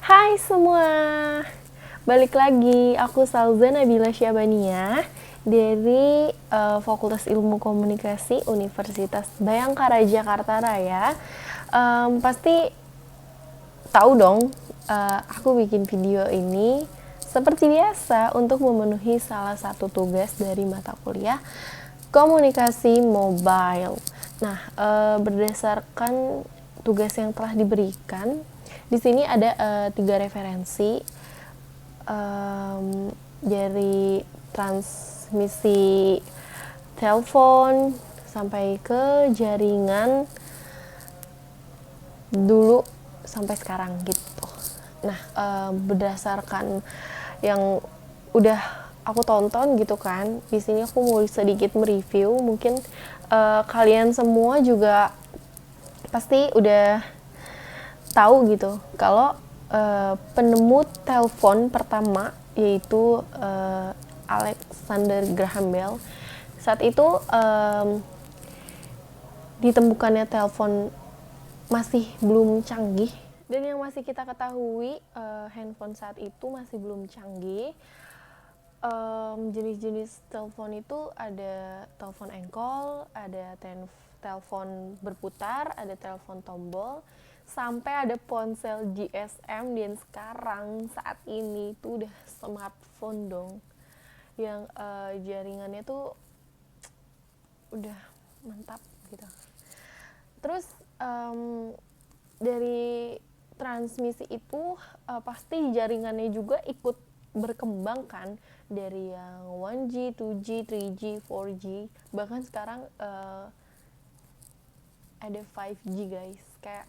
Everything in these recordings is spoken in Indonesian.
Hai semua, balik lagi. Aku Salza Nabila Syabania dari Fakultas Ilmu Komunikasi Universitas Bayangkara Jakarta Raya. Pasti tahu dong, aku bikin video ini seperti biasa untuk memenuhi salah satu tugas dari mata kuliah komunikasi mobile. Nah, berdasarkan tugas yang telah diberikan, di sini ada 3 referensi dari transmisi telepon sampai ke jaringan dulu sampai sekarang gitu. Nah, berdasarkan yang udah aku tonton gitu kan, di sini aku mau sedikit mereview. Mungkin kalian semua juga pasti udah tahu gitu kalau penemu telepon pertama yaitu Alexander Graham Bell. Saat itu ditemukannya telepon masih belum canggih, dan yang masih kita ketahui handphone saat itu masih belum canggih. Jenis-jenis telepon itu ada telepon engkol, ada telepon berputar, ada telepon tombol, sampai ada ponsel GSM, dan sekarang saat ini tuh udah smartphone dong, yang jaringannya tuh udah mantap gitu. Terus dari transmisi itu pasti jaringannya juga ikut berkembang kan, dari yang 1G, 2G, 3G, 4G, bahkan sekarang ada 5G guys. Kayak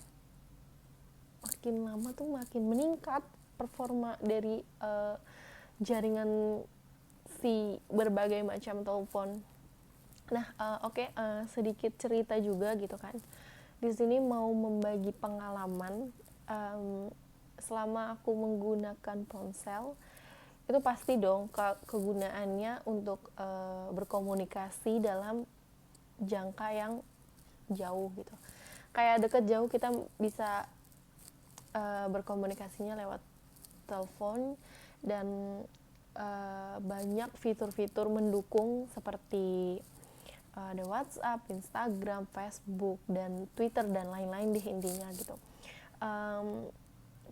makin lama tuh makin meningkat performa dari jaringan si berbagai macam telepon. Nah, sedikit cerita juga gitu kan. Di sini mau membagi pengalaman selama aku menggunakan ponsel. Itu pasti dong kegunaannya untuk berkomunikasi dalam jangka yang jauh gitu. Kayak deket jauh kita bisa berkomunikasinya lewat telepon, dan banyak fitur-fitur mendukung seperti ada WhatsApp, Instagram, Facebook, dan Twitter, dan lain-lain deh intinya gitu.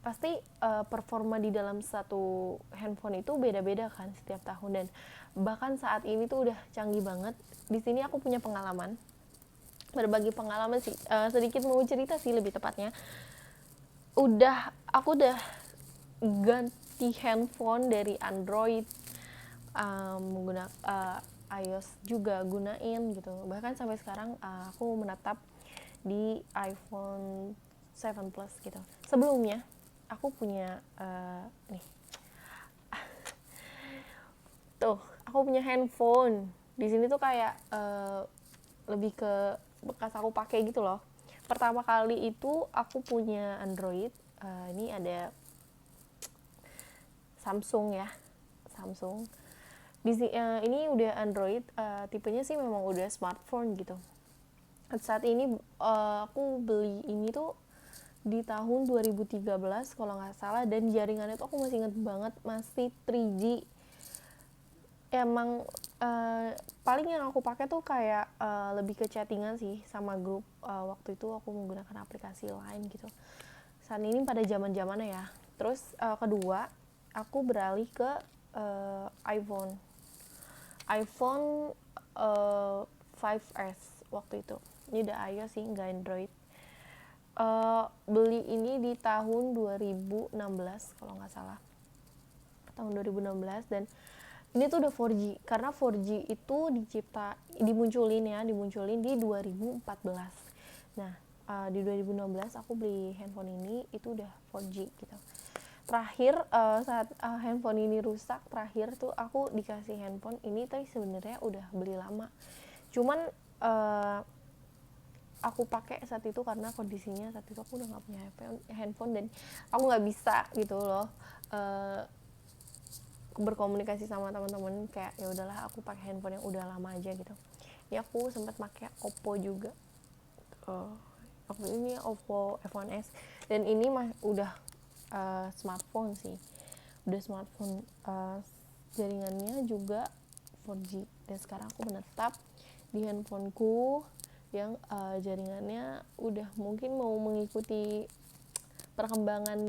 Pasti performa di dalam satu handphone itu beda-beda kan setiap tahun, dan bahkan saat ini tuh udah canggih banget. Di sini aku punya pengalaman, berbagi pengalaman sih, sedikit mau cerita sih lebih tepatnya. Aku udah ganti handphone dari Android, menggunakan iOS juga gunain gitu. Bahkan sampai sekarang aku menetap di iPhone 7 Plus gitu. Sebelumnya aku punya nih, tuh aku punya handphone. Di sini tuh kayak lebih ke bekas aku pakai gitu loh. Pertama kali itu aku punya Android. Ini ada Samsung ya, Samsung. Ini udah Android, tipenya sih memang udah smartphone gitu. Saat ini aku beli ini tuh di tahun 2013 kalau nggak salah, dan jaringannya tuh aku masih inget banget, masih 3G. Emang paling yang aku pakai tuh kayak lebih ke chattingan sih, sama grup. Waktu itu aku menggunakan aplikasi lain gitu. Saat ini pada zaman-zamannya ya. Terus kedua, aku beralih ke iPhone iPhone 5S waktu itu. Ini udah iOS sih, nggak Android. Beli ini di tahun 2016 kalau nggak salah, tahun 2016. Dan ini tuh udah 4G, karena 4G itu dimunculin di 2014. Nah, di 2016 aku beli handphone ini, itu udah 4G gitu. Terakhir saat handphone ini rusak, terakhir tuh aku dikasih handphone ini, tapi sebenarnya udah beli lama. Cuman aku pakai saat itu karena kondisinya saat itu aku udah nggak punya handphone, dan aku nggak bisa gitu loh berkomunikasi sama teman-teman. Kayak ya udahlah, aku pakai handphone yang udah lama aja gitu. Ini aku sempat pakai Oppo juga. Waktu ini Oppo F1s, dan ini udah smartphone sih, udah smartphone, jaringannya juga 4G, dan sekarang aku menetap di handphoneku yang jaringannya udah mungkin mau mengikuti perkembangan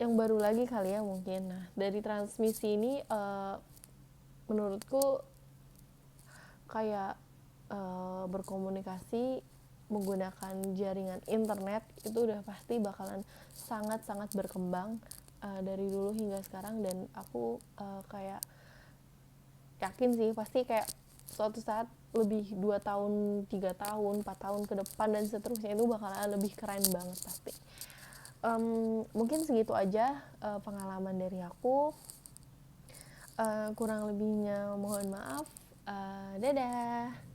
yang baru lagi kali ya mungkin. Nah, dari transmisi ini menurutku kayak berkomunikasi menggunakan jaringan internet itu udah pasti bakalan sangat-sangat berkembang dari dulu hingga sekarang, dan aku kayak yakin sih pasti kayak suatu saat lebih 2 tahun, 3 tahun, 4 tahun ke depan dan seterusnya itu bakalan lebih keren banget pasti. Mungkin segitu aja pengalaman dari aku. Kurang lebihnya mohon maaf. Dadah.